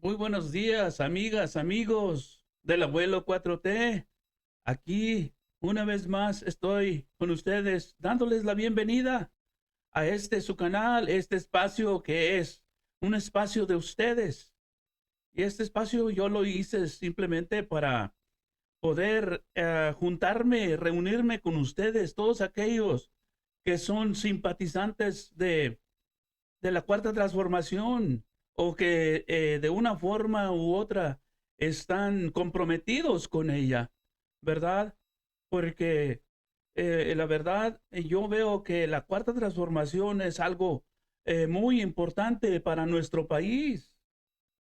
Muy buenos días, amigas, amigos del abuelo 4T. Aquí, una vez más, estoy con ustedes dándoles la bienvenida a este su canal, este espacio que es un espacio de ustedes. Y este espacio yo lo hice simplemente para poder juntarme, reunirme con ustedes, todos aquellos que son simpatizantes de la cuarta transformación o que de una forma u otra están comprometidos con ella, ¿verdad? Porque la verdad, yo veo que la cuarta transformación es algo muy importante para nuestro país.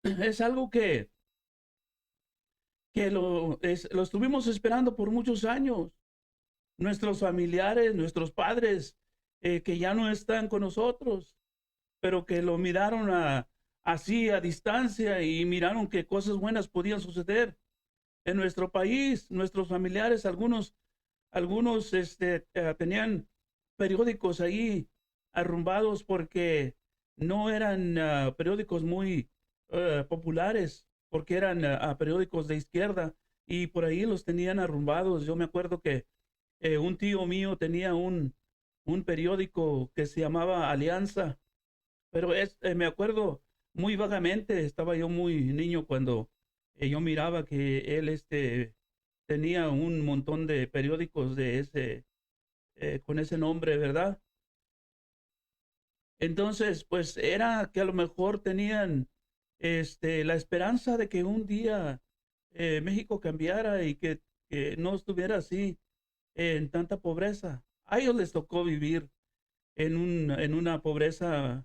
Es algo que lo estuvimos esperando por muchos años. Nuestros familiares, nuestros padres, que ya no están con nosotros, pero que lo miraron así a distancia y miraron que cosas buenas podían suceder en nuestro país. Nuestros familiares, algunos tenían periódicos ahí arrumbados porque no eran periódicos muy populares, porque eran periódicos de izquierda y por ahí los tenían arrumbados. Yo me acuerdo que un tío mío tenía un periódico que se llamaba Alianza, pero me acuerdo muy vagamente, estaba yo muy niño cuando yo miraba que él tenía un montón de periódicos con ese nombre, ¿verdad? Entonces, pues era que a lo mejor tenían la esperanza de que un día México cambiara y que no estuviera así en tanta pobreza. A ellos les tocó vivir en una pobreza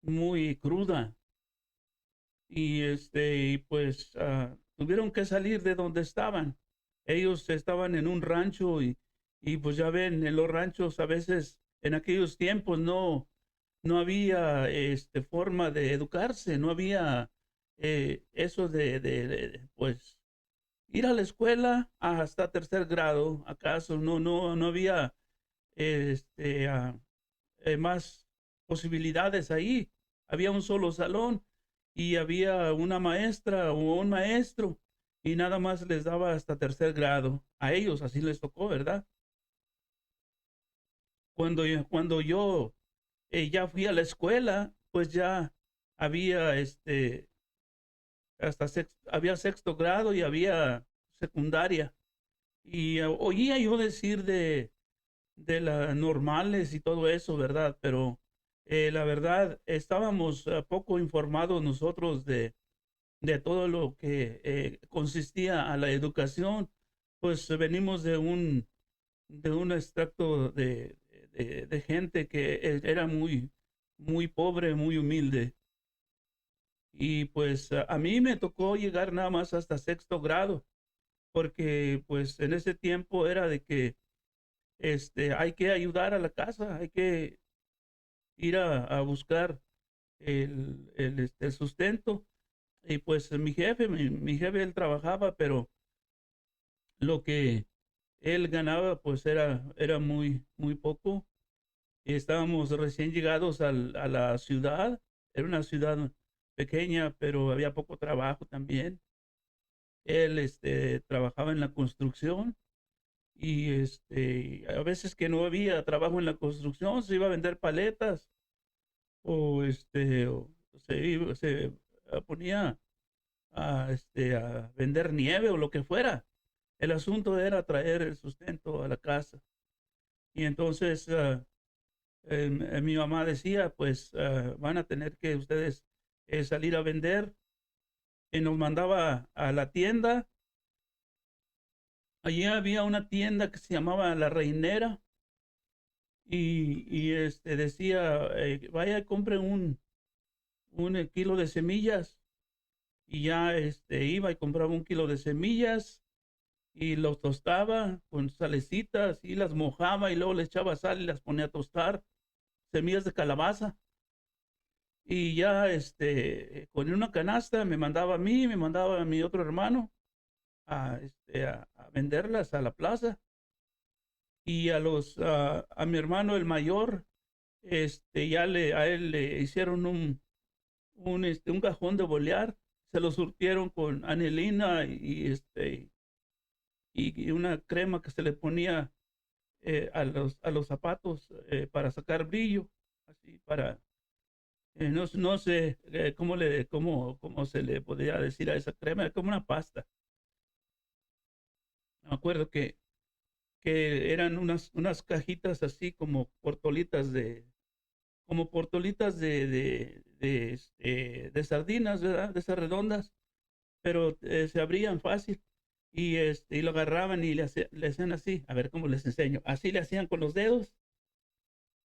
muy cruda y pues tuvieron que salir de donde estaban. Ellos estaban en un rancho y pues ya ven, en los ranchos a veces en aquellos tiempos no había forma de educarse, no había eso pues ir a la escuela hasta tercer grado, acaso no había este, ah, más posibilidades ahí. Había un solo salón y había una maestra o un maestro y nada más les daba hasta tercer grado. A ellos así les tocó, ¿verdad? Cuando yo ya fui a la escuela, pues ya había había sexto grado y había secundaria. Y oía yo decir de las normales y todo eso, ¿verdad? Pero la verdad, estábamos poco informados nosotros de todo lo que consistía a la educación, pues venimos de un extracto de gente que era muy pobre, muy humilde. Y pues a mí me tocó llegar nada más hasta sexto grado, porque pues en ese tiempo era de que hay que ayudar a la casa, hay que ir a buscar el sustento. Y pues mi jefe, él trabajaba, pero lo que él ganaba, pues era muy poco. Y estábamos recién llegados a la ciudad. Era una ciudad pequeña, pero había poco trabajo también. Él, trabajaba en la construcción y, a veces que no había trabajo en la construcción, se iba a vender paletas o se ponía a vender nieve o lo que fuera. El asunto era traer el sustento a la casa. Y entonces mi mamá decía, pues van a tener que ustedes salir a vender. Y nos mandaba a la tienda. Allí había una tienda que se llamaba La Reinera y decía, vaya y compre un kilo de semillas. Y ya iba y compraba un kilo de semillas y los tostaba con salecitas y las mojaba y luego le echaba sal y las ponía a tostar, semillas de calabaza. Y ya con una canasta me mandaba a mí, me mandaba a mi otro hermano a venderlas a la plaza. Y a mi hermano el mayor, a él le hicieron un cajón de bolear. se lo surtieron con anilina y una crema que se le ponía a los zapatos para sacar brillo, así para, no sé cómo se le podría decir a esa crema, era como una pasta. Me acuerdo que eran unas cajitas así como portolitas de sardinas, ¿verdad? De esas redondas, pero se abrían fácil y lo agarraban y le hacían así, a ver cómo les enseño, así le hacían con los dedos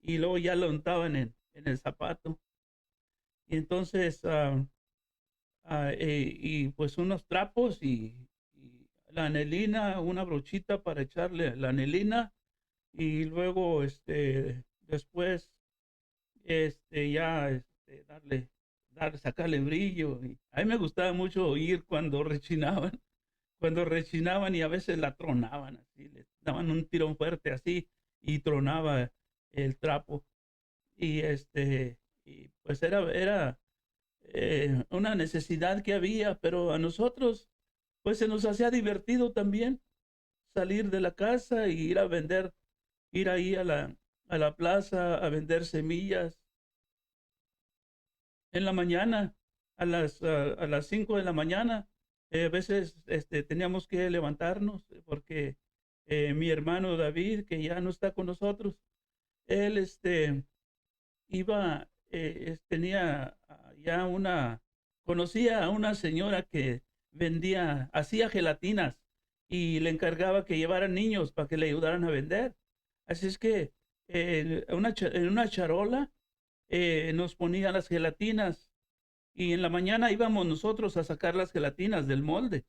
y luego ya lo untaban en el zapato. Y entonces, y pues unos trapos y la anelina, una brochita para echarle la anelina y luego, después, ya, sacarle brillo. Y a mí me gustaba mucho oír cuando rechinaban y a veces la tronaban así, le daban un tirón fuerte así y tronaba el trapo. Y y pues era una necesidad que había, pero a nosotros pues se nos hacía divertido también salir de la casa y ir a vender, ir ahí a la plaza a vender semillas en la mañana, a las 5 de la mañana. A veces teníamos que levantarnos porque mi hermano David, que ya no está con nosotros, él iba, tenía ya conocía a una señora que hacía gelatinas y le encargaba que llevaran niños para que le ayudaran a vender. Así es que en una charola nos ponía las gelatinas y en la mañana íbamos nosotros a sacar las gelatinas del molde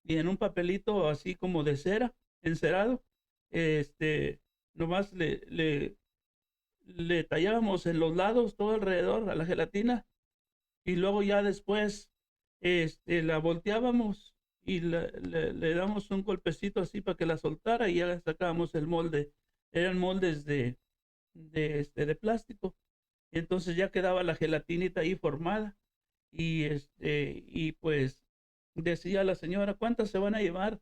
y en un papelito así como de cera, encerado, este, nomás le tallábamos en los lados, todo alrededor, a la gelatina, y luego ya después, la volteábamos y le damos un golpecito así para que la soltara y ya sacábamos el molde. Eran moldes de plástico. Y entonces ya quedaba la gelatinita ahí formada. Y pues decía la señora, ¿cuántas se van a llevar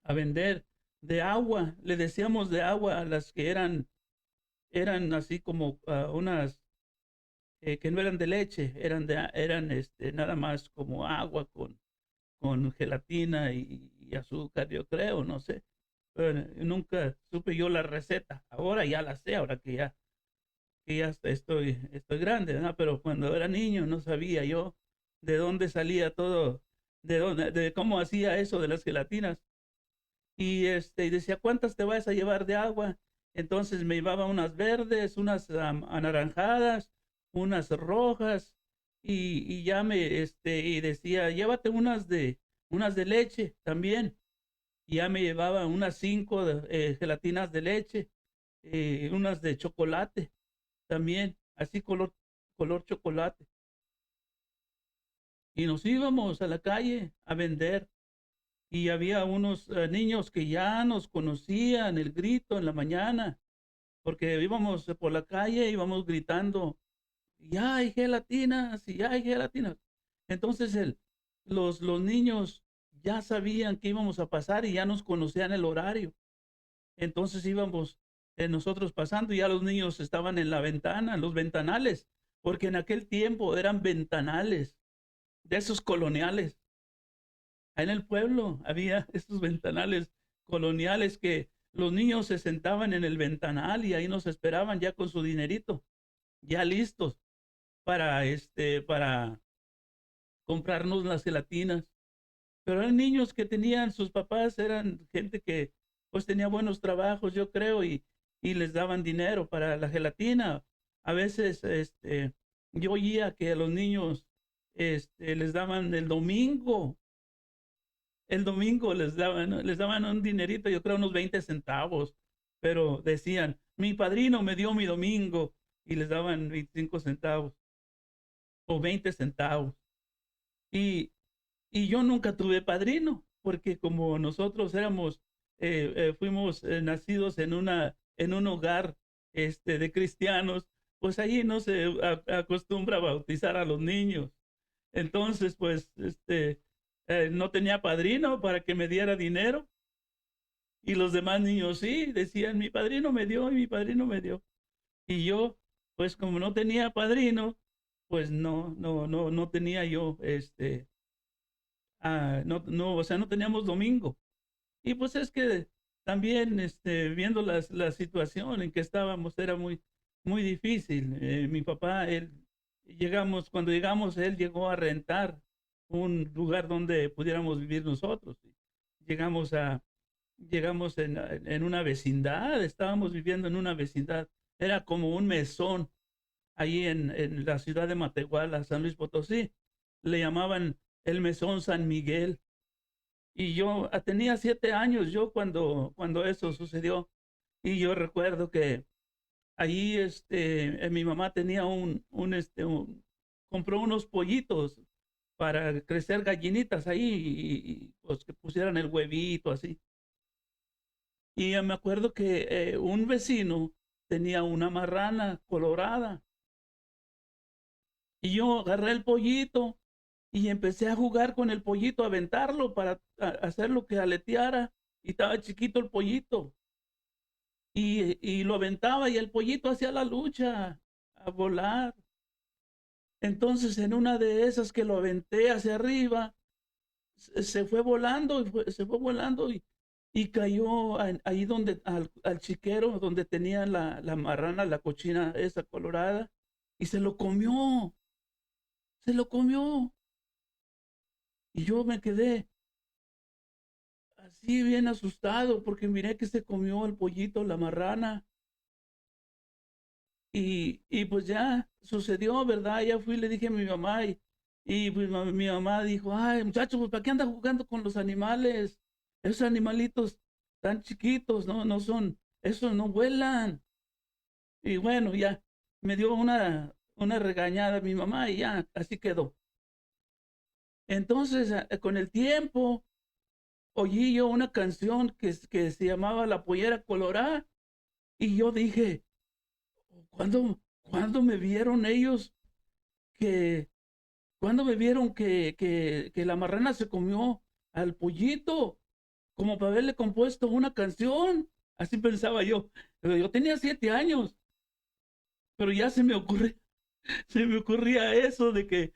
a vender de agua? Le decíamos de agua a las que eran así como unas que no eran de leche, eran nada más como agua con gelatina y azúcar, yo creo, no sé. Pero nunca supe yo la receta. Ahora ya la sé, ahora que ya estoy grande, ¿no? Pero cuando era niño no sabía yo de dónde salía todo, de cómo hacía eso de las gelatinas. Y decía, ¿cuántas te vas a llevar de agua? Entonces me llevaba unas verdes, unas anaranjadas, unas rojas, y ya y decía, llévate unas de leche también. Y ya me llevaba unas 5 gelatinas de leche, unas de chocolate también, así color chocolate. Y nos íbamos a la calle a vender. Y había unos niños que ya nos conocían el grito en la mañana, porque íbamos por la calle, íbamos gritando, ya hay gelatinas, y ya hay gelatinas. Entonces los niños ya sabían que íbamos a pasar y ya nos conocían el horario. Entonces íbamos nosotros pasando y ya los niños estaban en la ventana, los ventanales, porque en aquel tiempo eran ventanales de esos coloniales. En el pueblo había estos ventanales coloniales que los niños se sentaban en el ventanal y ahí nos esperaban ya con su dinerito, ya listos para comprarnos las gelatinas. Pero eran niños que tenían, sus papás eran gente que pues tenía buenos trabajos, yo creo, y les daban dinero para la gelatina. A veces, yo oía que a los niños, les daban el domingo les daban un dinerito, yo creo unos 20 centavos, pero decían, mi padrino me dio mi domingo y les daban 25 centavos o 20 centavos. Y, y yo nunca tuve padrino, porque como nosotros fuimos nacidos en un hogar de cristianos, pues ahí no se acostumbra a bautizar a los niños. Entonces, pues, no tenía padrino para que me diera dinero. Y los demás niños sí, decían, mi padrino me dio y mi padrino me dio. Y yo, pues como no tenía padrino, pues no tenía yo, o sea, no teníamos domingo. Y pues es que también, viendo la situación en que estábamos, era muy difícil. Mi papá, cuando llegamos, él llegó a rentar un lugar donde pudiéramos vivir nosotros. Llegamos llegamos en una vecindad, estábamos viviendo en una vecindad. Era como un mesón ahí en la ciudad de Matehuala, San Luis Potosí. Le llamaban el Mesón San Miguel. Y yo tenía 7 años yo cuando eso sucedió. Y yo recuerdo que ahí mi mamá tenía compró unos pollitos para crecer gallinitas ahí pues que pusieran el huevito así. Y me acuerdo que un vecino tenía una marrana colorada y yo agarré el pollito y empecé a jugar con el pollito, a aventarlo para hacerlo que aleteara. Y estaba chiquito el pollito. Y lo aventaba y el pollito hacía la lucha a volar. Entonces, en una de esas que lo aventé hacia arriba, se fue volando se fue volando y cayó ahí donde, al chiquero, donde tenía la marrana, la cochina esa colorada, y se lo comió. Y yo me quedé así bien asustado porque miré que se comió el pollito, la marrana. Y pues ya sucedió, ¿verdad? Ya fui y le dije a mi mamá y pues mi mamá dijo, ay, muchacho, pues ¿para qué anda jugando con los animales? Esos animalitos tan chiquitos, no son, esos no vuelan. Y bueno, ya me dio una regañada mi mamá y ya, así quedó. Entonces, con el tiempo, oí yo una canción que se llamaba La Pollera Colorada y yo dije, ¿cuándo me vieron ellos que, cuándo me vieron que la marrana se comió al pollito? Como para haberle compuesto una canción. Así pensaba yo. Pero yo tenía 7 años, pero ya se me ocurría eso de que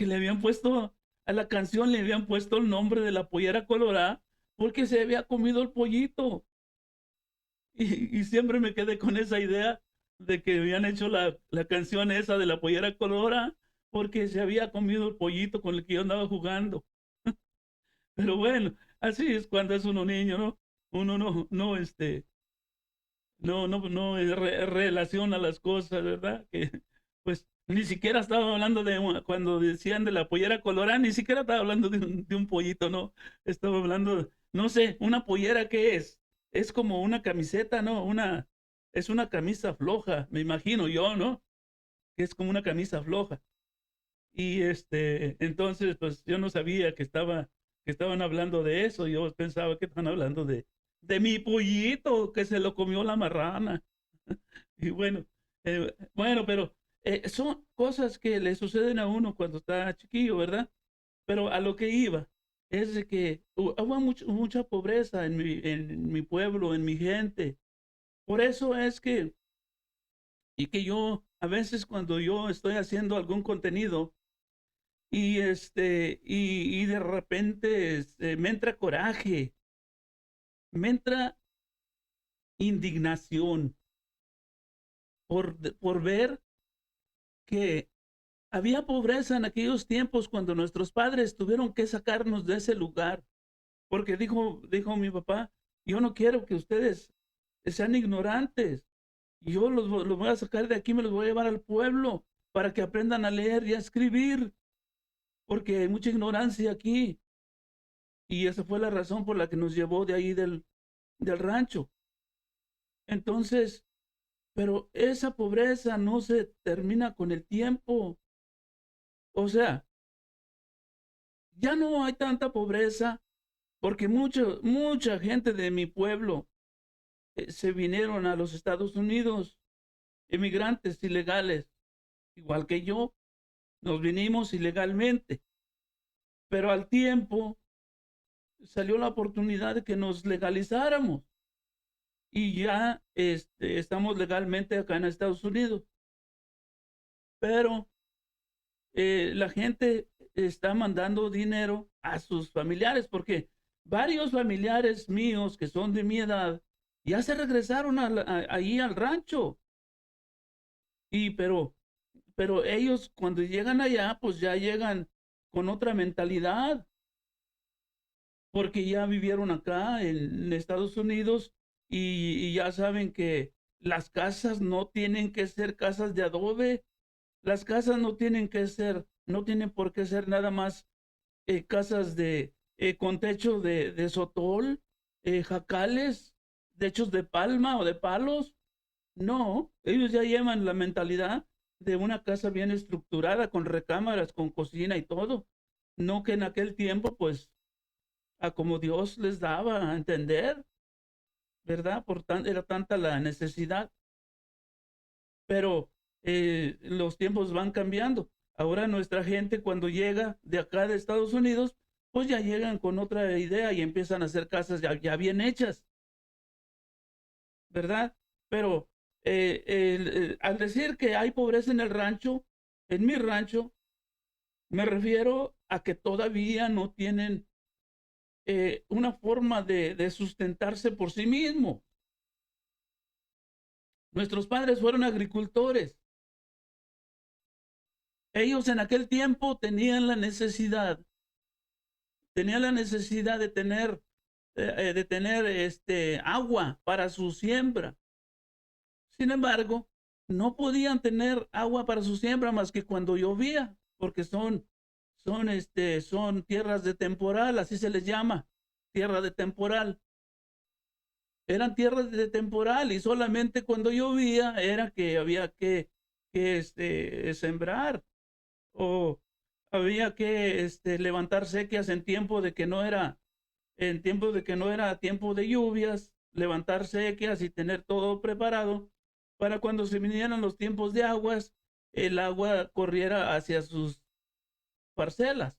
le habían puesto a la canción, le habían puesto el nombre de la pollera colorada porque se había comido el pollito. Y siempre me quedé con esa idea de que habían hecho la canción esa de la pollera colorada porque se había comido el pollito con el que yo andaba jugando. Pero bueno, así es cuando es uno niño, ¿no? Uno no relaciona las cosas, ¿verdad? Que pues ni siquiera estaba hablando cuando decían de la pollera colorada, ni siquiera estaba hablando de un pollito, ¿no? Estaba hablando, no sé, una pollera, ¿qué es? Es como una camiseta, ¿no? Es una camisa floja, me imagino yo, ¿no? Que es como una camisa floja. Y entonces, pues yo no sabía que estaban hablando de eso. Yo pensaba que estaban hablando de mi pollito que se lo comió la marrana. Y bueno, pero son cosas que le suceden a uno cuando está chiquillo, ¿verdad? Pero a lo que iba es de que hubo mucha pobreza en mi pueblo, en mi gente. Por eso es que yo, a veces cuando yo estoy haciendo algún contenido, y de repente me entra coraje, me entra indignación por ver que había pobreza en aquellos tiempos cuando nuestros padres tuvieron que sacarnos de ese lugar, porque dijo mi papá, yo no quiero que ustedes sean ignorantes, yo los voy a sacar de aquí, me los voy a llevar al pueblo para que aprendan a leer y a escribir, porque hay mucha ignorancia aquí. Y esa fue la razón por la que nos llevó de ahí del rancho. Entonces, pero esa pobreza no se termina con el tiempo. O sea, ya no hay tanta pobreza porque mucha gente de mi pueblo se vinieron a los Estados Unidos, inmigrantes ilegales, igual que yo. nos vinimos ilegalmente, pero al tiempo salió la oportunidad de que nos legalizáramos y ya estamos legalmente acá en Estados Unidos, pero la gente está mandando dinero a sus familiares porque varios familiares míos que son de mi edad ya se regresaron ahí al rancho y pero ellos cuando llegan allá pues ya llegan con otra mentalidad porque ya vivieron acá en Estados Unidos y ya saben que las casas no tienen que ser casas de adobe, las casas no tienen que ser, no tienen por qué ser nada más casas con techo de sotol, jacales, techos de palma o de palos. No, ellos ya llevan la mentalidad de una casa bien estructurada, con recámaras, con cocina y todo. No que en aquel tiempo, pues, a como Dios les daba a entender, ¿verdad? Era tanta la necesidad. Pero los tiempos van cambiando. Ahora nuestra gente cuando llega de acá de Estados Unidos, pues ya llegan con otra idea y empiezan a hacer casas ya bien hechas, ¿verdad? Pero al decir que hay pobreza en el rancho, en mi rancho, me refiero a que todavía no tienen una forma de sustentarse por sí mismo. Nuestros padres fueron agricultores. Ellos en aquel tiempo tenían la necesidad de tener agua para su siembra. Sin embargo, no podían tener agua para su siembra más que cuando llovía, porque son tierras de temporal, así se les llama, tierra de temporal. Eran tierras de temporal y solamente cuando llovía era que había que sembrar o había que levantar sequías en tiempo de que no era tiempo de lluvias, levantar sequías y tener todo preparado para cuando se vinieran los tiempos de aguas, el agua corriera hacia sus parcelas.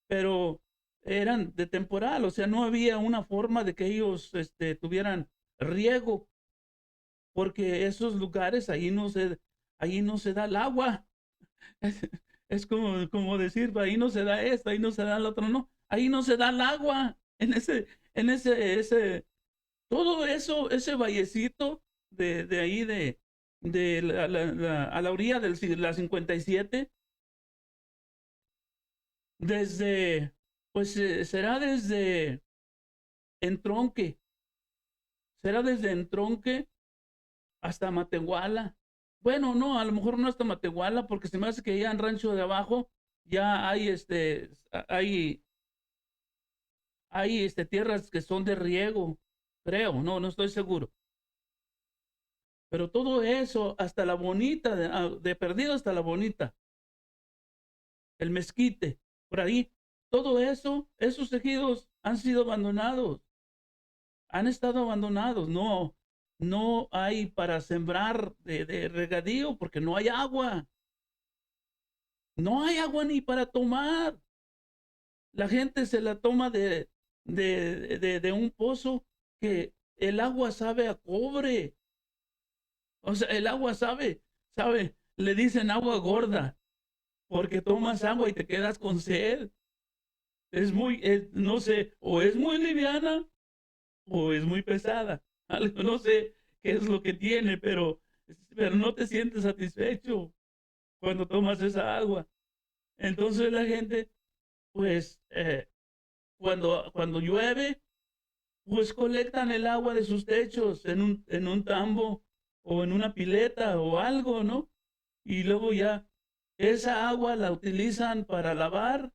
Pero eran de temporal, o sea, no había una forma de que ellos tuvieran riego, porque esos lugares ahí no se da el agua. Es como decir, ahí no se da esto, ahí no se da el otro, no, ahí no se da el agua, todo eso, ese vallecito de ahí a la orilla de la 57, desde, pues será desde Entronque, será desde Entronque hasta Matehuala. Bueno, no, a lo mejor no hasta Matehuala, porque se me hace que ya en Rancho de Abajo ya hay tierras que son de riego, creo, no estoy seguro. Pero todo eso, hasta la bonita, de perdido hasta la bonita, el mezquite, por ahí, todo eso, esos ejidos han sido abandonados, han estado abandonados, no hay para sembrar de regadío porque no hay agua ni para tomar. La gente se la toma de un pozo que el agua sabe a cobre. O sea, el agua le dicen agua gorda, porque tomas agua y te quedas con sed. No sé, o es muy liviana o es muy pesada. Algo, no sé qué es lo que tiene, pero no te sientes satisfecho cuando tomas esa agua. Entonces la gente, pues, cuando llueve, pues colectan el agua de sus techos en un tambo o en una pileta o algo, ¿no? Y luego ya esa agua la utilizan para lavar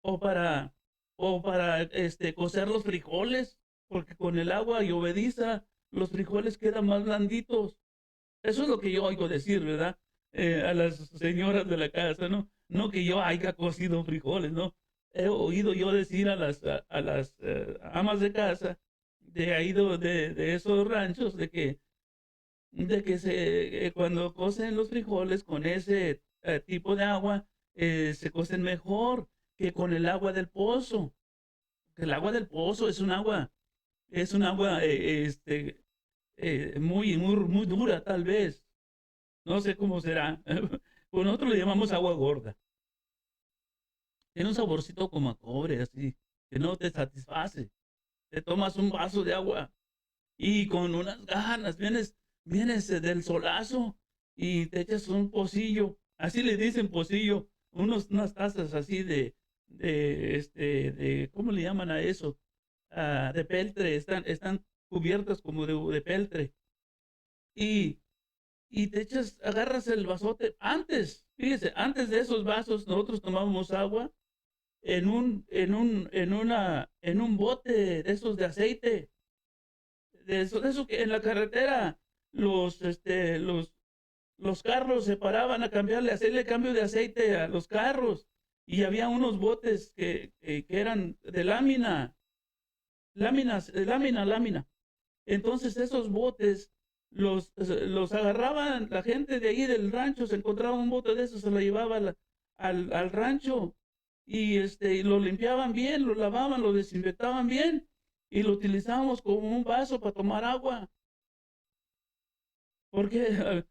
o para cocer los frijoles, porque con el agua llovediza los frijoles quedan más blanditos. Eso es lo que yo oigo decir, ¿verdad? A las señoras de la casa, ¿no? No que yo haya cocido frijoles, ¿no? He oído yo decir a las amas de casa de ahí de esos ranchos de que de que cuando cocen los frijoles con ese tipo de agua, se cocen mejor que con el agua del pozo. El agua del pozo es un agua muy dura, tal vez. No sé cómo será. Pues nosotros le llamamos agua gorda. Tiene un saborcito como a cobre, así, que no te satisface. Te tomas un vaso de agua y con unas ganas, vienes del solazo y te echas un pocillo, así le dicen pocillo, unas tazas así ¿cómo le llaman a eso? De peltre, están cubiertas como de peltre. Y, y te echas, agarras el vasote, fíjese, antes de esos vasos nosotros tomábamos agua en un bote de esos de aceite, de eso que en la carretera los carros se paraban a hacerle cambio de aceite a los carros y había unos botes que eran de lámina. Entonces esos botes los agarraban la gente de ahí del rancho, se encontraba un bote de esos, se lo llevaba al rancho y lo limpiaban bien, lo lavaban, lo desinfectaban bien y lo utilizábamos como un vaso para tomar agua, porque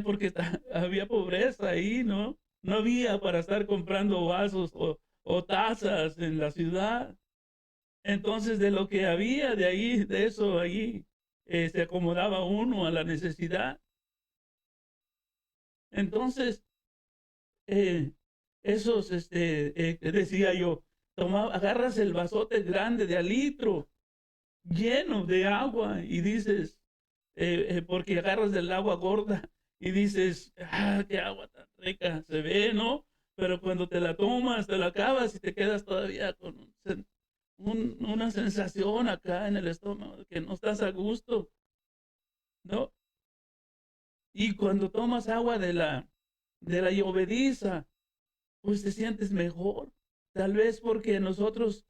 porque había pobreza ahí, ¿no? No había para estar comprando vasos o tazas en la ciudad. Entonces, de lo que había de ahí, de eso allí, se acomodaba uno a la necesidad. Entonces, eh, decía yo, agarras el vasote grande de al litro, lleno de agua, y dices, porque agarras del agua gorda, y dices, ah, qué agua tan rica se ve, ¿no? Pero cuando te la tomas, te la acabas y te quedas todavía con una sensación acá en el estómago, que no estás a gusto, ¿no? Y cuando tomas agua de la llovediza, pues te sientes mejor. Tal vez porque nosotros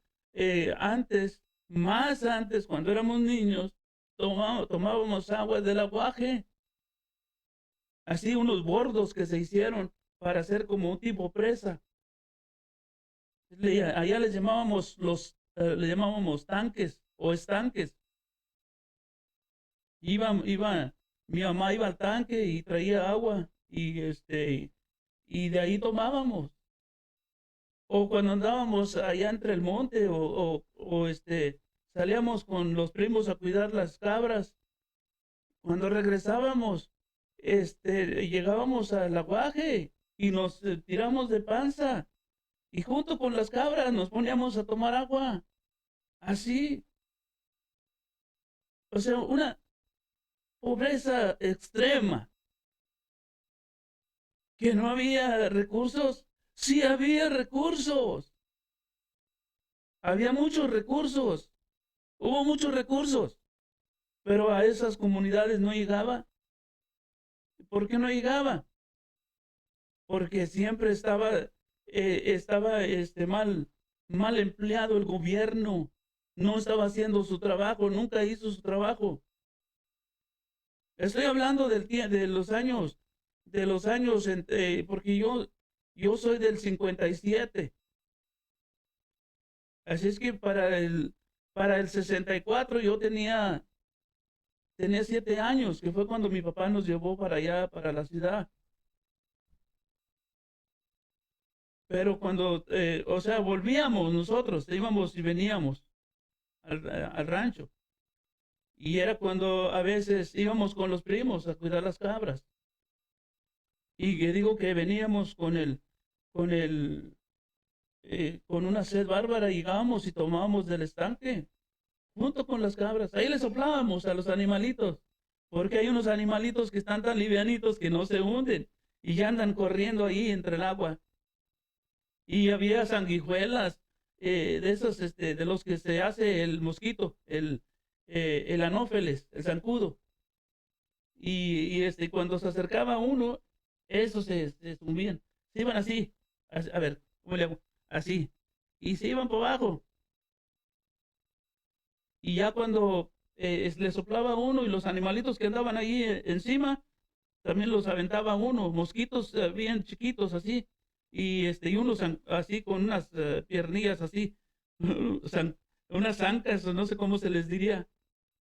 antes, más antes, cuando éramos niños, tomábamos agua del aguaje, así unos bordos que se hicieron para hacer como un tipo presa. Allá le llamábamos tanques o estanques. Mi mamá iba al tanque y traía agua y de ahí tomábamos. O cuando andábamos allá entre el monte salíamos con los primos a cuidar las cabras. Cuando regresábamos, llegábamos al aguaje y nos tiramos de panza y junto con las cabras nos poníamos a tomar agua. Así, o sea, una pobreza extrema, que no había recursos. Sí había recursos, había muchos recursos, hubo muchos recursos, pero a esas comunidades no llegaba. ¿Por qué no llegaba? Porque siempre estaba mal empleado el gobierno, no estaba haciendo su trabajo, nunca hizo su trabajo. Estoy hablando de los años, porque yo soy del 57. Así es que para el 64 yo tenía 7 años, que fue cuando mi papá nos llevó para allá, para la ciudad. Pero cuando, o sea, volvíamos nosotros, íbamos y veníamos al rancho. Y era cuando a veces íbamos con los primos a cuidar las cabras. Y que digo que veníamos con el, con una sed bárbara, llegábamos y tomábamos del estanque junto con las cabras. Ahí le soplábamos a los animalitos, porque hay unos animalitos que están tan livianitos que no se hunden y ya andan corriendo ahí entre el agua. Y había sanguijuelas, de esos, de los que se hace el mosquito, el anófeles, el zancudo. Y cuando se acercaba uno, esos se sumían. Se iban así, a ver, ¿cómo le hago? Así. Y se iban por abajo. Y ya cuando le soplaba a uno y los animalitos que andaban ahí encima también los aventaba a uno, mosquitos bien chiquitos así, y unos así con unas piernillas así, zan- unas zancas, no sé cómo se les diría,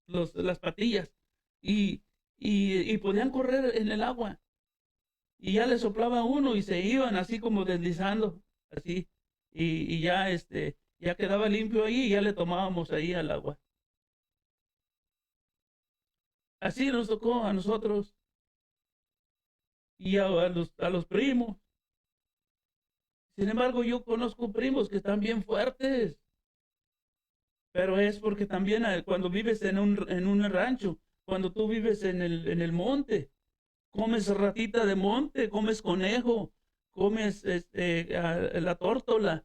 las patillas, y, y podían correr en el agua, y ya le soplaba a uno y se iban así como deslizando, así, y ya ya quedaba limpio ahí y ya le tomábamos ahí al agua. Así nos tocó a nosotros y a los primos. Sin embargo, yo conozco primos que están bien fuertes, pero es porque también cuando vives en un rancho, cuando tú vives en el monte, comes ratita de monte, comes conejo, comes la tórtola,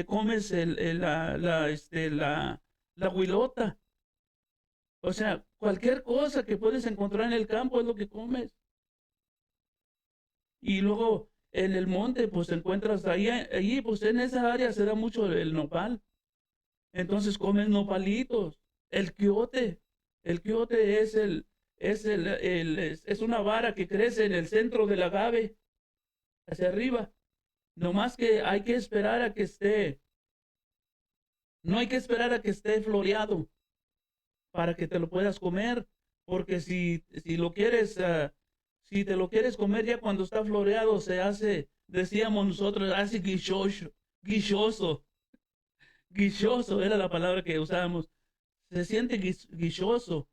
comes la huilota. O sea, cualquier cosa que puedes encontrar en el campo es lo que comes. Y luego en el monte, pues encuentras ahí, pues en esa área se da mucho el nopal. Entonces comes nopalitos, el quiote. El quiote es una vara que crece en el centro del agave, hacia arriba. No más que hay que esperar a que no hay que esperar a que esté floreado para que te lo puedas comer, porque si lo quieres, si te lo quieres comer ya cuando está floreado, se hace, decíamos nosotros, hace guichoso, guichoso era la palabra que usábamos. Se siente guichoso,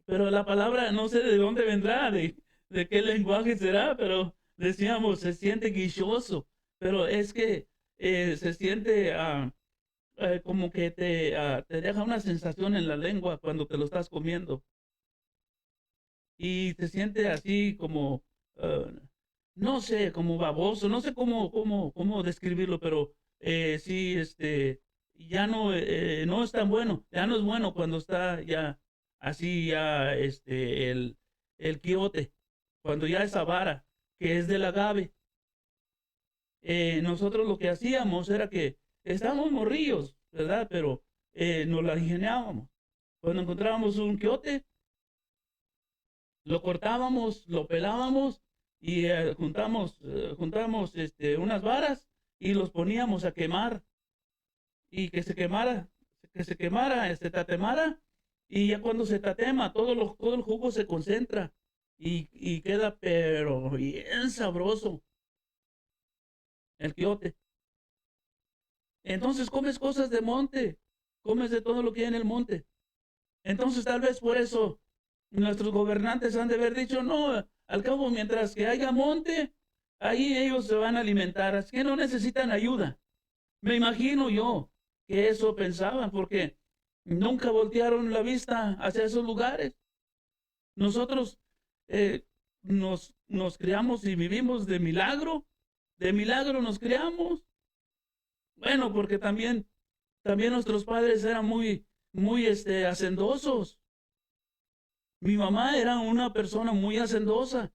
pero la palabra no sé de dónde vendrá, de qué lenguaje será, pero decíamos, se siente guichoso, pero es que se siente como que te deja una sensación en la lengua cuando te lo estás comiendo y se siente así como, ah, no sé, como baboso, no sé cómo describirlo, pero sí, ya no es tan bueno, ya no es bueno cuando está ya así, ya, el quiote, cuando ya esa vara, que es del agave, nosotros lo que hacíamos era que estábamos morrillos, ¿verdad? Pero nos la ingeniábamos. Cuando encontrábamos un quiote, lo cortábamos, lo pelábamos y juntamos unas varas y los poníamos a quemar y que se quemara, tatemara y ya cuando se tatema todo el jugo se concentra y queda pero bien sabroso el quiote. Entonces comes cosas de monte, comes de todo lo que hay en el monte. Entonces tal vez por eso nuestros gobernantes han de haber dicho, no, al cabo mientras que haya monte, ahí ellos se van a alimentar, así que no necesitan ayuda. Me imagino yo que eso pensaban porque nunca voltearon la vista hacia esos lugares. Nosotros nos criamos y vivimos de milagro nos criamos. Bueno, porque también nuestros padres eran muy hacendosos. Mi mamá era una persona muy hacendosa.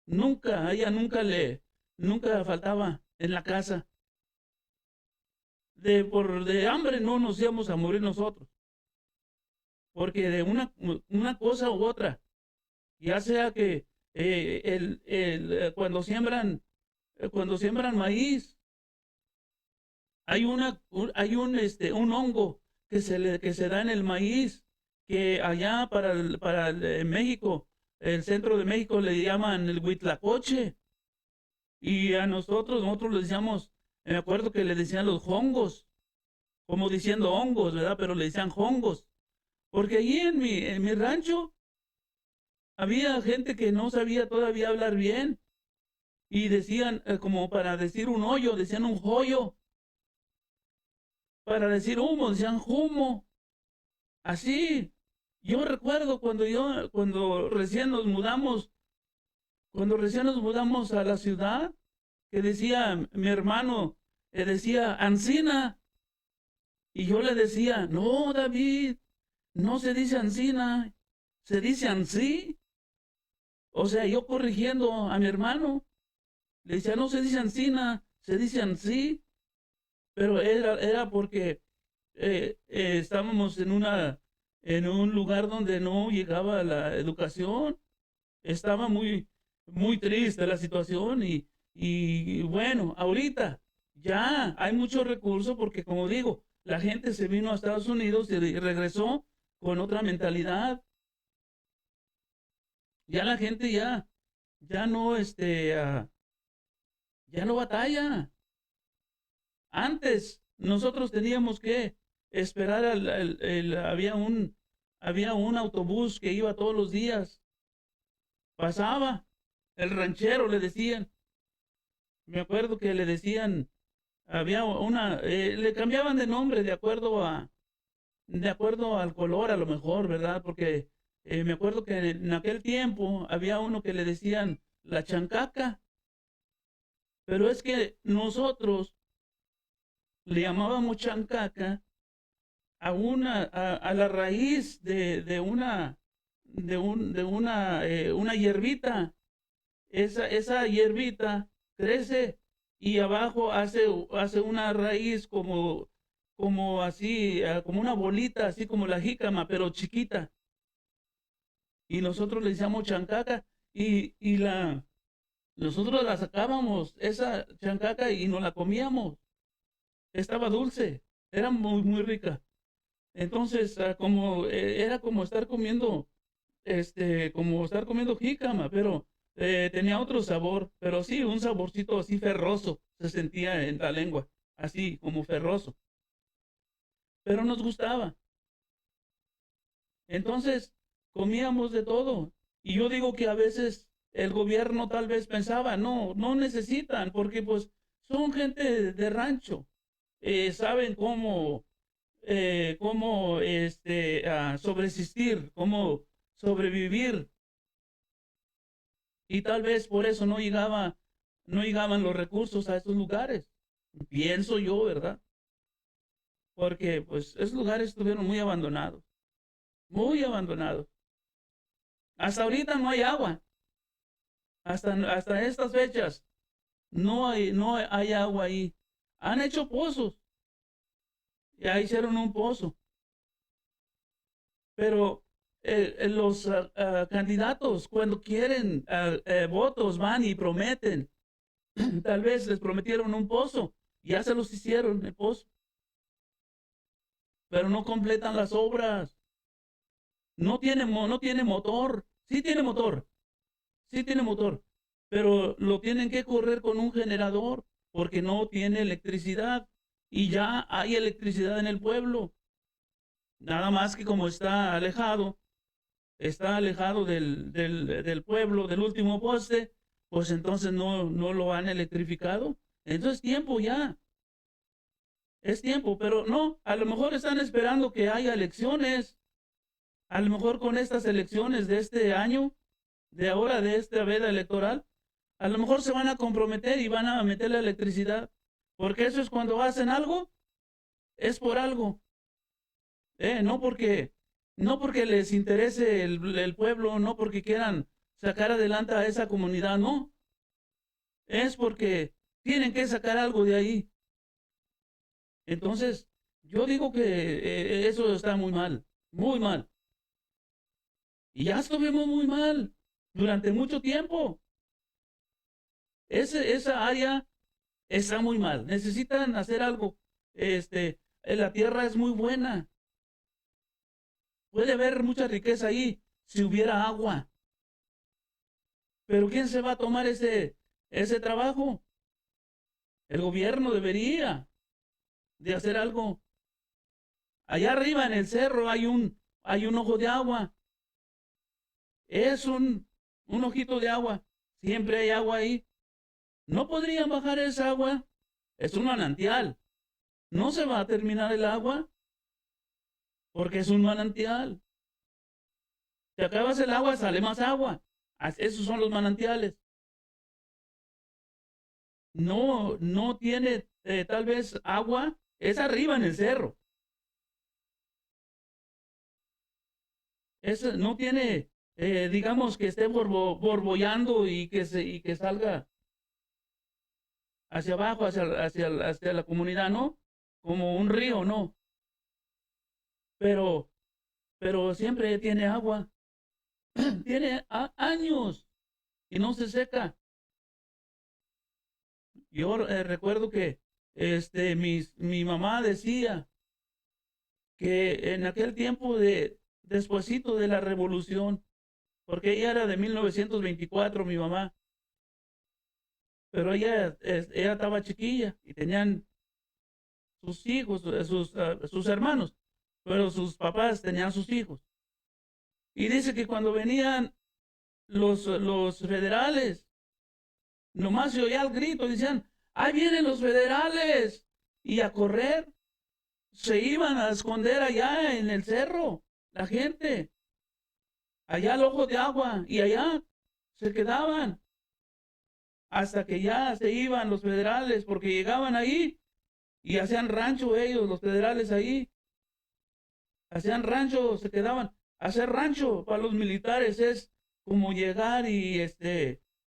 Ella nunca faltaba en la casa. De hambre no nos íbamos a morir nosotros, porque de una cosa u otra, ya sea que cuando siembran maíz, hay un hongo que se da en el maíz, que allá en México, el centro de México le llaman el huitlacoche. Y a nosotros le decíamos, me acuerdo que le decían los hongos, como diciendo hongos, ¿verdad? Pero le decían hongos. Porque allí en mi rancho había gente que no sabía todavía hablar bien y decían, como para decir un hoyo, decían un joyo, para decir humo, decían humo. Así, yo recuerdo cuando recién nos mudamos a la ciudad, que decía mi hermano, decía Ancina, y yo le decía, no, David, no se dice Ancina, se dice Ansí. O sea, yo corrigiendo a mi hermano, le decía, no se dice Ancina, se dice Ansí, pero era porque estábamos en un lugar donde no llegaba la educación. Estaba muy triste la situación y bueno, ahorita ya hay muchos recursos porque como digo, la gente se vino a Estados Unidos y regresó con otra mentalidad. Ya la gente ya no, ya no batalla. Antes nosotros teníamos que esperar había un autobús que iba todos los días, pasaba, el ranchero le decían, me acuerdo que le decían, había le cambiaban de nombre de acuerdo al color a lo mejor, ¿verdad? Porque me acuerdo que en aquel tiempo había uno que le decían la chancaca, pero es que nosotros le llamábamos chancaca a la raíz una hierbita. Esa hierbita crece y abajo hace una raíz como así, como una bolita, así como la jícama, pero chiquita. Y nosotros le decíamos chancaca y nosotros la sacábamos, esa chancaca, y nos la comíamos. Estaba dulce, era muy rica. Entonces, era como estar comiendo jícama, pero tenía otro sabor, pero sí, un saborcito así ferroso se sentía en la lengua, así como ferroso, pero nos gustaba. Entonces, comíamos de todo. Y yo digo que a veces el gobierno tal vez pensaba, no necesitan, porque pues son gente de rancho, saben cómo sobresistir, cómo sobrevivir. Y tal vez por eso no llegaban los recursos a esos lugares. Pienso yo, ¿verdad? Porque pues esos lugares estuvieron muy abandonados, muy abandonados. Hasta ahorita no hay agua. Hasta estas fechas no hay agua ahí. Han hecho pozos, ya hicieron un pozo, pero los candidatos cuando quieren votos van y prometen. Tal vez les prometieron un pozo, ya se los hicieron el pozo, pero no completan las obras. No tiene motor. Sí tiene motor, pero lo tienen que correr con un generador porque no tiene electricidad. Y ya hay electricidad en el pueblo. Nada más que como está alejado del pueblo, del último poste, pues entonces no lo han electrificado. Entonces tiempo ya, es tiempo, pero no, a lo mejor están esperando que haya elecciones. A lo mejor con estas elecciones de este año, de ahora, de esta veda electoral, a lo mejor se van a comprometer y van a meter la electricidad, porque eso es cuando hacen algo, es por algo, no porque les interese el pueblo, no porque quieran sacar adelante a esa comunidad, no, es porque tienen que sacar algo de ahí. Entonces, yo digo que eso está muy mal, muy mal. Y ya estuvimos muy mal durante mucho tiempo. Esa área está muy mal. Necesitan hacer algo. La tierra es muy buena. Puede haber mucha riqueza ahí si hubiera agua. Pero ¿quién se va a tomar ese trabajo? El gobierno debería de hacer algo. Allá arriba en el cerro hay un ojo de agua. Es un ojito de agua. Siempre hay agua ahí. ¿No podrían bajar esa agua? Es un manantial. No se va a terminar el agua porque es un manantial. Si acabas el agua, sale más agua. Esos son los manantiales. No tiene tal vez agua. Es arriba en el cerro. No tiene, digamos, que esté borbollando y que salga hacia abajo, hacia la comunidad, ¿no? Como un río, ¿no? Pero pero siempre tiene agua. Tiene años y no se seca. Yo recuerdo que mi mamá decía que en aquel tiempo despuesito de la revolución, porque ella era de 1924, mi mamá, pero ella estaba chiquilla y tenían sus hijos, sus hermanos, pero sus papás tenían sus hijos. Y dice que cuando venían los federales, nomás se oía el grito, decían, ahí vienen los federales, y a correr, se iban a esconder allá en el cerro, la gente, allá al ojo de agua, y allá se quedaban hasta que ya se iban los federales, porque llegaban ahí y hacían rancho ellos, los federales ahí, hacían rancho, se quedaban. Hacer rancho para los militares es como llegar y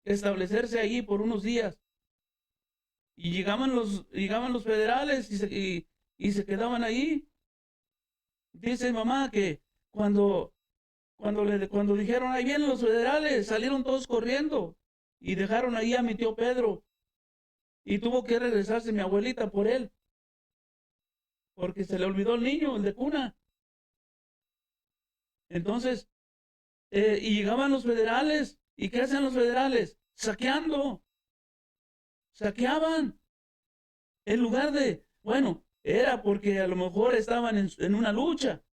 establecerse ahí por unos días. Y llegaban los federales y se quedaban ahí. Dice mamá que cuando, cuando dijeron, ahí vienen los federales, salieron todos corriendo y dejaron ahí a mi tío Pedro. Y tuvo que regresarse mi abuelita por él, porque se le olvidó el niño, el de cuna. Entonces, y llegaban los federales. ¿Y qué hacen los federales? Saqueando. Saqueaban. En lugar de, bueno, era porque a lo mejor estaban en una lucha.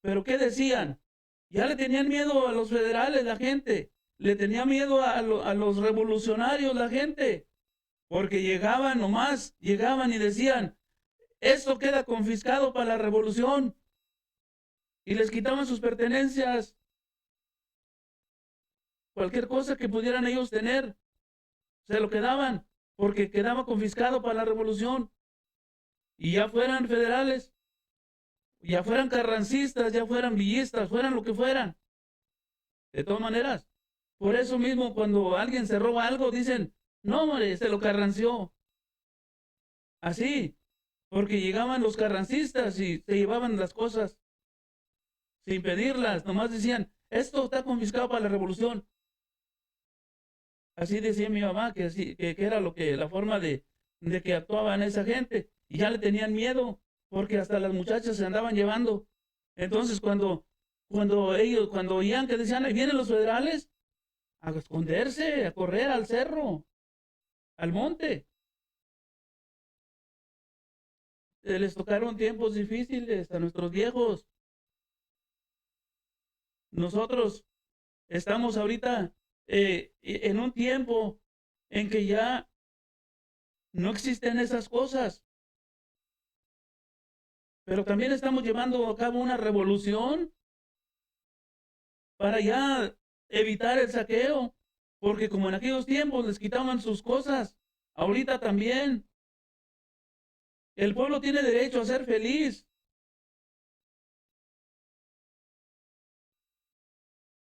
Pero ¿qué decían? Ya le tenían miedo a los federales la gente. Le tenía miedo a los revolucionarios la gente. Porque llegaban nomás, llegaban y decían, esto queda confiscado para la revolución. Y les quitaban sus pertenencias. Cualquier cosa que pudieran ellos tener, se lo quedaban. Porque quedaba confiscado para la revolución. Y ya fueran federales, ya fueran carrancistas, ya fueran villistas, fueran lo que fueran. De todas maneras, por eso mismo cuando alguien se roba algo, dicen, no, hombre, se lo carranció. Así, porque llegaban los carrancistas y se llevaban las cosas sin pedirlas, nomás decían, esto está confiscado para la revolución. Así decía mi mamá, que, así, que era la forma de que actuaban esa gente, y ya le tenían miedo, porque hasta las muchachas se andaban llevando. Entonces, cuando oían que decían, ahí vienen los federales, a esconderse, a correr al cerro, al monte. Les tocaron tiempos difíciles a nuestros viejos. Nosotros estamos ahorita en un tiempo en que ya no existen esas cosas, pero también estamos llevando a cabo una revolución para ya evitar el saqueo, porque como en aquellos tiempos les quitaban sus cosas, ahorita también el pueblo tiene derecho a ser feliz.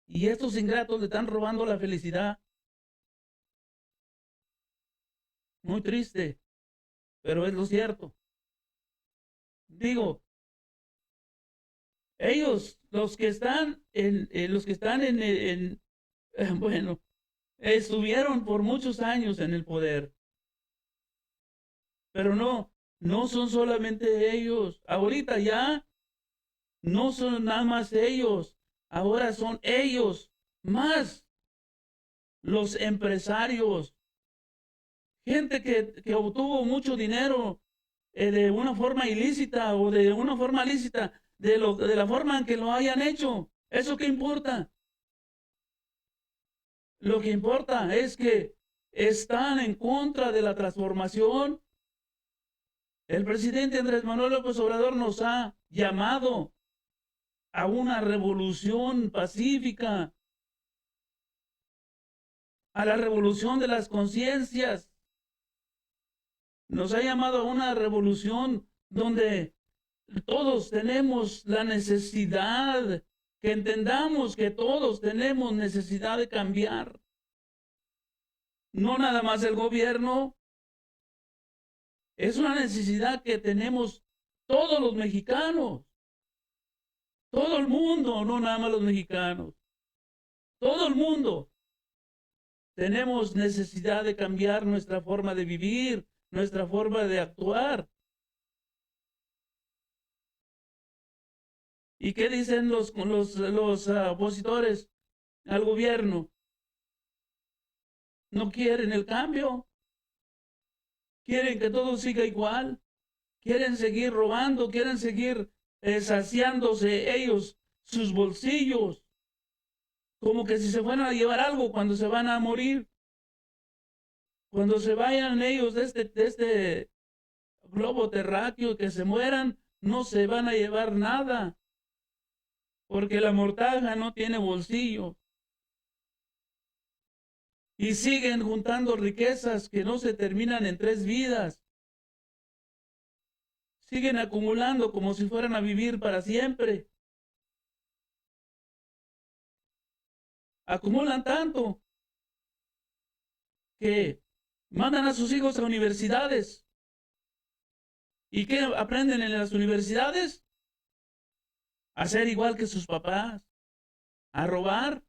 Y estos ingratos le están robando la felicidad. Muy triste, pero es lo cierto. Digo, ellos, los que están bueno, estuvieron por muchos años en el poder, pero no son solamente ellos. Ahorita ya no son nada más ellos, ahora son ellos más los empresarios, gente que obtuvo mucho dinero de una forma ilícita o de una forma lícita, de la forma en que lo hayan hecho. ¿Eso qué importa? Lo que importa es que están en contra de la transformación. El presidente Andrés Manuel López Obrador nos ha llamado a una revolución pacífica, a la revolución de las conciencias. Nos ha llamado a una revolución donde todos tenemos la necesidad, que entendamos que todos tenemos necesidad de cambiar. No nada más el gobierno, es una necesidad que tenemos todos los mexicanos. Todo el mundo, no nada más los mexicanos. Todo el mundo. Tenemos necesidad de cambiar nuestra forma de vivir, nuestra forma de actuar. ¿Y qué dicen los opositores al gobierno? No quieren el cambio. Quieren que todo siga igual. Quieren seguir robando, quieren seguir saciándose ellos sus bolsillos. Como que si se fueran a llevar algo cuando se van a morir. Cuando se vayan ellos de este globo terráqueo, que se mueran, no se van a llevar nada. Porque la mortaja no tiene bolsillo. Y siguen juntando riquezas que no se terminan en 3 vidas. Siguen acumulando como si fueran a vivir para siempre. Acumulan tanto que mandan a sus hijos a universidades. ¿Y qué aprenden en las universidades? A ser igual que sus papás, a robar,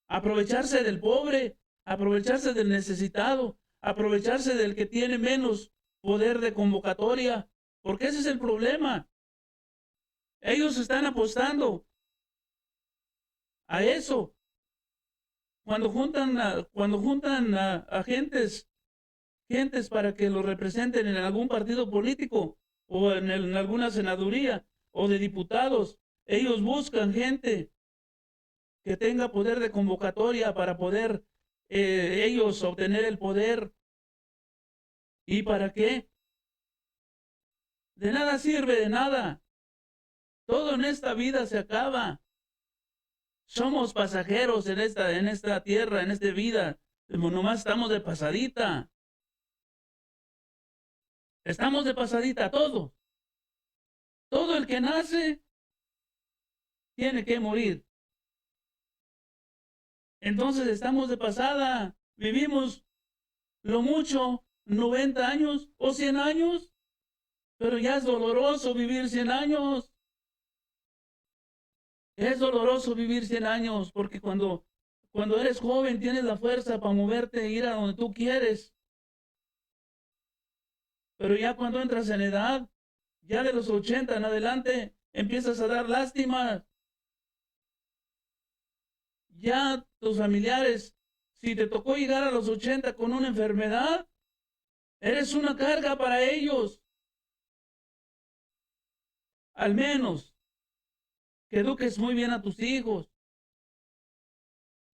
a aprovecharse del pobre, a aprovecharse del necesitado, a aprovecharse del que tiene menos poder de convocatoria, porque ese es el problema. Ellos están apostando a eso. Cuando juntan a gentes para que los representen en algún partido político o en alguna senaduría o de diputados, ellos buscan gente que tenga poder de convocatoria para poder ellos obtener el poder. ¿Y para qué? De nada sirve, de nada. Todo en esta vida se acaba. Somos pasajeros en esta tierra, en esta vida. Nomás estamos de pasadita. Estamos de pasadita todo. Todo el que nace tiene que morir. Entonces estamos de pasada. Vivimos lo mucho 90 años o 100 años. Pero ya es doloroso vivir 100 años. Es doloroso vivir 100 años porque cuando eres joven tienes la fuerza para moverte e ir a donde tú quieres. Pero ya cuando entras en edad, ya de los 80 en adelante, empiezas a dar lástima. Ya tus familiares, si te tocó llegar a los 80 con una enfermedad, eres una carga para ellos. Al menos que eduques muy bien a tus hijos.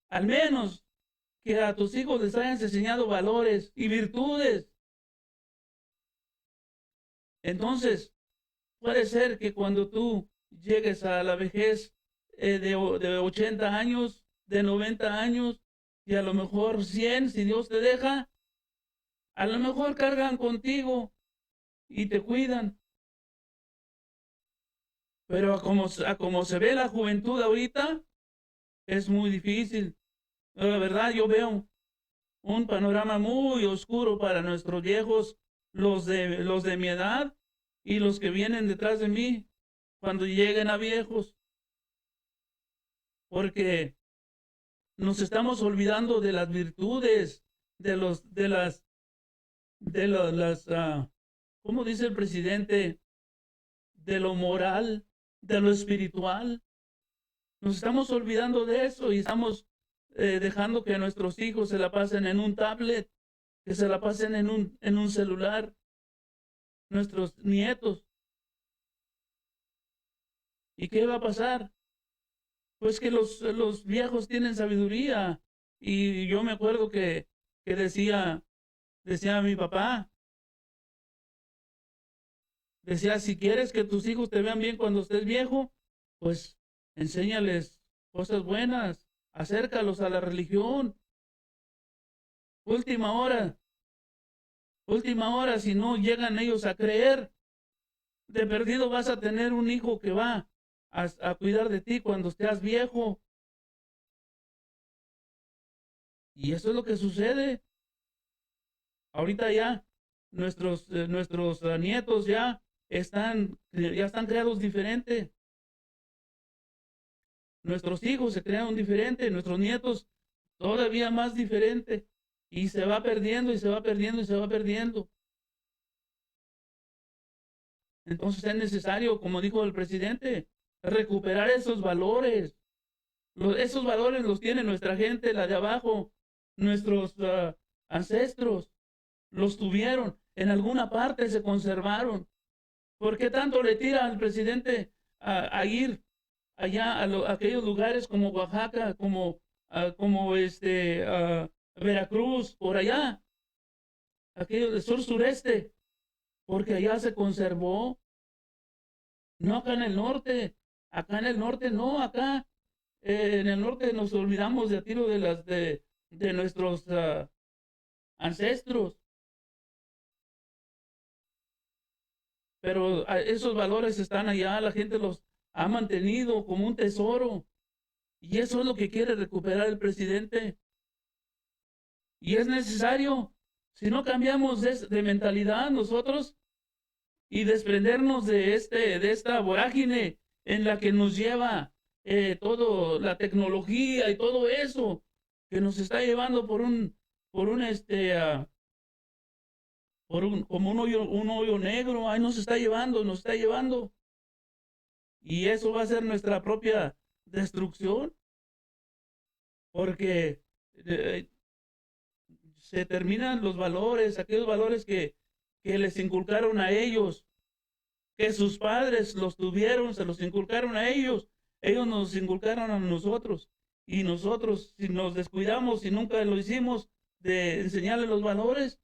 Al menos que a tus hijos les hayas enseñado valores y virtudes. Entonces, puede ser que cuando tú llegues a la vejez de 80 años, de 90 años, y a lo mejor 100, si Dios te deja, a lo mejor cargan contigo y te cuidan. Pero a como se ve la juventud ahorita, es muy difícil. La verdad, yo veo un panorama muy oscuro para nuestros viejos, los de mi edad y los que vienen detrás de mí cuando lleguen a viejos, porque nos estamos olvidando de las virtudes, de los, de las, ¿cómo dice el presidente? De lo moral, de lo espiritual. Nos estamos olvidando de eso y estamos dejando que nuestros hijos se la pasen en un tablet, que se la pasen en un celular, nuestros nietos. ¿Y qué va a pasar? Pues que los viejos tienen sabiduría. Y yo me acuerdo que decía mi papá, decía, si quieres que tus hijos te vean bien cuando estés viejo, pues enséñales cosas buenas, acércalos a la religión. Última hora, última hora, si no llegan ellos a creer, de perdido vas a tener un hijo que va a cuidar de ti cuando estés viejo. Y eso es lo que sucede. Ahorita ya nuestros nietos ya están creados diferente. nuestros hijos se crearon diferente, nuestros nietos todavía más diferente, y se va perdiendo y se va perdiendo y se va perdiendo. Entonces es necesario, como dijo el presidente, recuperar esos valores. Esos valores los tiene nuestra gente, la de abajo, nuestros ancestros, los tuvieron, en alguna parte se conservaron. ¿Por qué tanto le tira al presidente a ir allá a aquellos lugares como Oaxaca, como Veracruz, por allá, aquello del sur sureste? Porque allá se conservó, no acá en el norte. Acá en el norte no, acá en el norte nos olvidamos de a tiro de nuestros ancestros. Pero esos valores están allá, la gente los ha mantenido como un tesoro. Y eso es lo que quiere recuperar el presidente. Y es necesario, si no cambiamos de mentalidad nosotros y desprendernos de esta vorágine en la que nos lleva todo la tecnología y todo eso, que nos está llevando como un hoyo negro, ahí nos está llevando. Y eso va a ser nuestra propia destrucción, porque eh, se terminan los valores, aquellos valores que les inculcaron a ellos, que sus padres los tuvieron, se los inculcaron a ellos nos inculcaron a nosotros. Y nosotros, si nos descuidamos, si nunca lo hicimos de enseñarles los valores,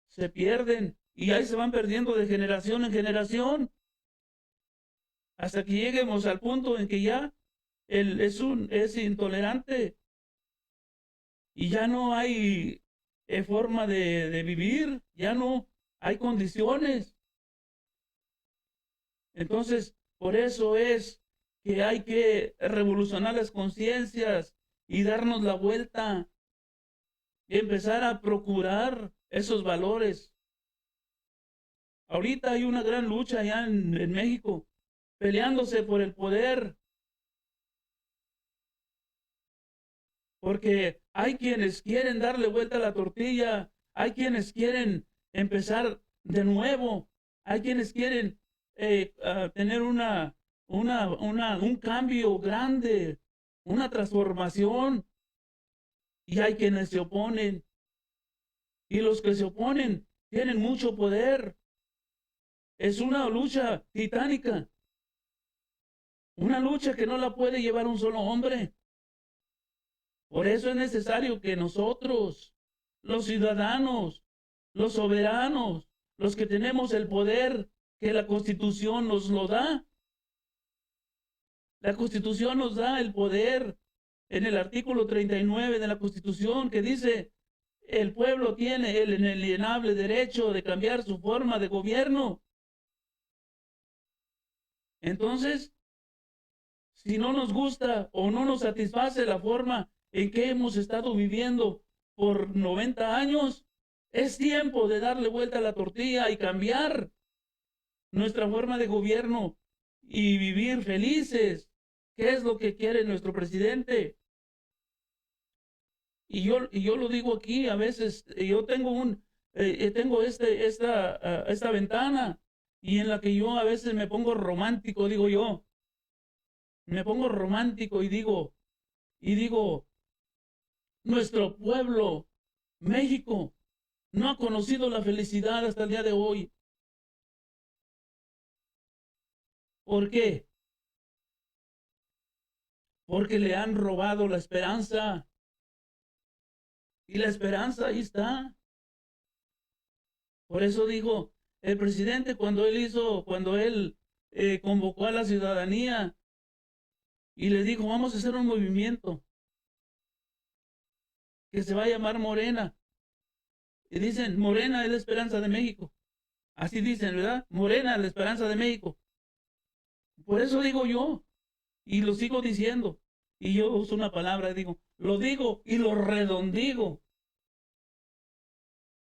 se pierden y ahí se van perdiendo de generación en generación, hasta que lleguemos al punto en que ya él es intolerante y ya no hay forma de vivir, ya no hay condiciones. Entonces, por eso es que hay que revolucionar las conciencias y darnos la vuelta y empezar a procurar esos valores. Ahorita hay una gran lucha allá en México, peleándose por el poder, porque hay quienes quieren darle vuelta a la tortilla, hay quienes quieren empezar de nuevo, hay quienes quieren tener un cambio grande, una transformación, y hay quienes se oponen, y los que se oponen tienen mucho poder. Es una lucha titánica, una lucha que no la puede llevar un solo hombre. Por eso es necesario que nosotros, los ciudadanos, los soberanos, los que tenemos el poder que la Constitución nos lo da. La Constitución nos da el poder en el artículo 39 de la Constitución, que dice: el pueblo tiene el inalienable derecho de cambiar su forma de gobierno. Entonces, si no nos gusta o no nos satisface la forma en que hemos estado viviendo por 90 años, es tiempo de darle vuelta a la tortilla y cambiar nuestra forma de gobierno y vivir felices. ¿Qué es lo que quiere nuestro presidente? Y yo lo digo aquí, a veces yo tengo esta ventana, y en la que yo a veces me pongo romántico, digo yo, me pongo romántico y digo, nuestro pueblo, México, no ha conocido la felicidad hasta el día de hoy. ¿Por qué? Porque le han robado la esperanza. Y la esperanza ahí está. Por eso dijo el presidente, cuando él convocó a la ciudadanía y les dijo: vamos a hacer un movimiento que se va a llamar Morena. Y dicen: Morena es la esperanza de México. Así dicen, ¿verdad? Morena es la esperanza de México. Por eso digo yo, y lo sigo diciendo, y yo uso una palabra, lo digo y lo redondigo,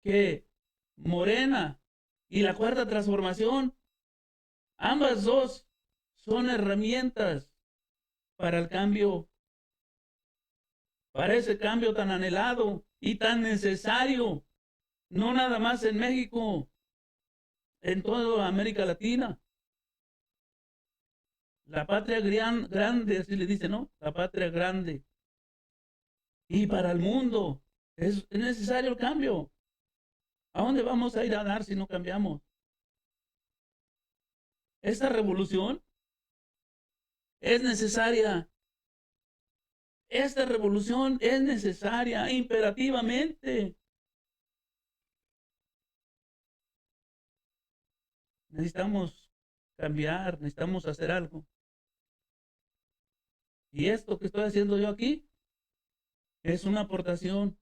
que Morena y la Cuarta Transformación, ambas dos son herramientas para el cambio, para ese cambio tan anhelado y tan necesario, no nada más en México, en toda América Latina. La patria grande, así le dice, ¿no? La patria grande. Y para el mundo es necesario el cambio. ¿A dónde vamos a ir a dar si no cambiamos? Esta revolución es necesaria. Esta revolución es necesaria imperativamente. Necesitamos cambiar, necesitamos hacer algo. Y esto que estoy haciendo yo aquí es una aportación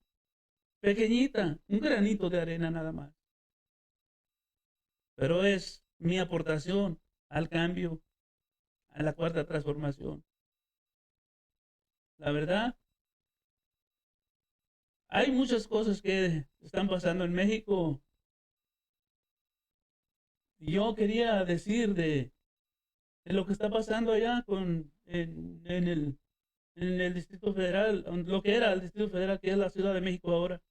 pequeñita, un granito de arena nada más. Pero es mi aportación al cambio, a la cuarta transformación. La verdad, hay muchas cosas que están pasando en México. Y yo quería decir de lo que está pasando allá en el Distrito Federal, lo que era el Distrito Federal, que es la Ciudad de México ahora,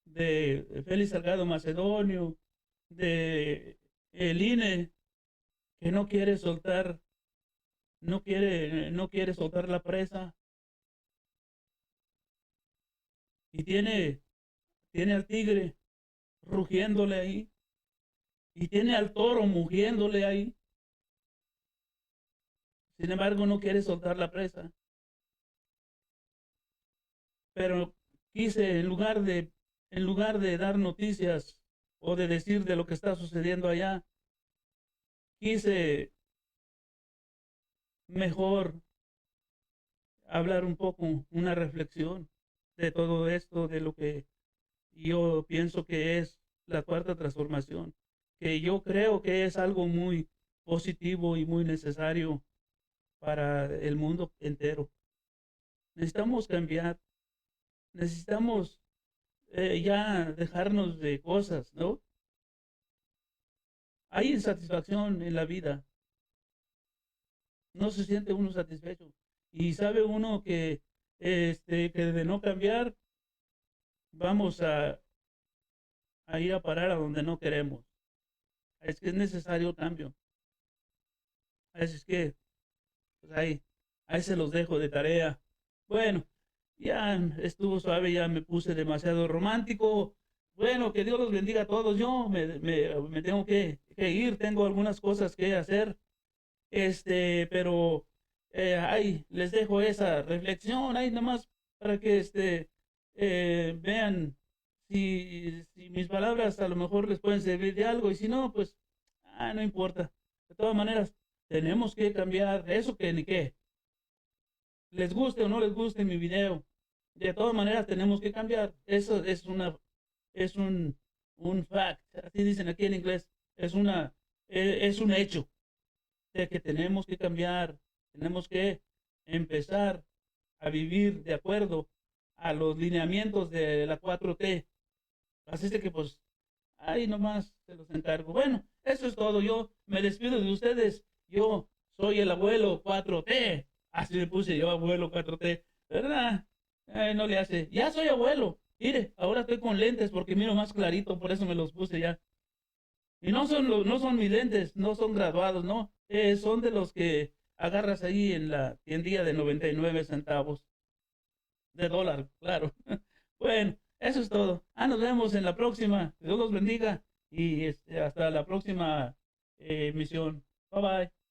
de Félix Salgado Macedonio, de el INE, que no quiere soltar, no quiere soltar la presa, y tiene al tigre rugiéndole ahí, y tiene al toro mugiéndole ahí. Sin embargo, no quiere soltar la presa. Pero quise, en lugar de dar noticias o de decir de lo que está sucediendo allá, quise mejor hablar un poco, una reflexión de todo esto, de lo que yo pienso que es la cuarta transformación, que yo creo que es algo muy positivo y muy necesario para el mundo entero. Necesitamos cambiar, necesitamos ya dejarnos de cosas, ¿no? Hay insatisfacción en la vida, no se siente uno satisfecho y sabe uno que de no cambiar vamos a ir a parar a donde no queremos. Es que es necesario cambio. Así es que pues ahí se los dejo de tarea. Bueno, ya estuvo suave, ya me puse demasiado romántico. Bueno, que Dios los bendiga a todos. Yo me tengo que ir, tengo algunas cosas que hacer. Pero ahí les dejo esa reflexión, ahí nomás para que vean si mis palabras a lo mejor les pueden servir de algo y si no, pues no importa. De todas maneras, tenemos que cambiar eso que ni qué. Les guste o no les guste mi video, de todas maneras tenemos que cambiar. Eso es un fact, así dicen aquí en inglés, es un hecho de que tenemos que cambiar, tenemos que empezar a vivir de acuerdo a los lineamientos de la 4T. Así es de que pues ahí nomás se los encargo. Bueno, eso es todo. Yo me despido de ustedes. Yo soy el abuelo 4T. Así le puse yo, abuelo 4T. ¿Verdad? No le hace. Ya soy abuelo. Mire, ahora estoy con lentes porque miro más clarito, por eso me los puse ya. Y no son mis lentes, no son graduados, no. Son de los que agarras ahí en la tiendilla de 99 centavos de dólar, claro. Bueno, eso es todo. Nos vemos en la próxima. Dios los bendiga y hasta la próxima emisión. Bye bye.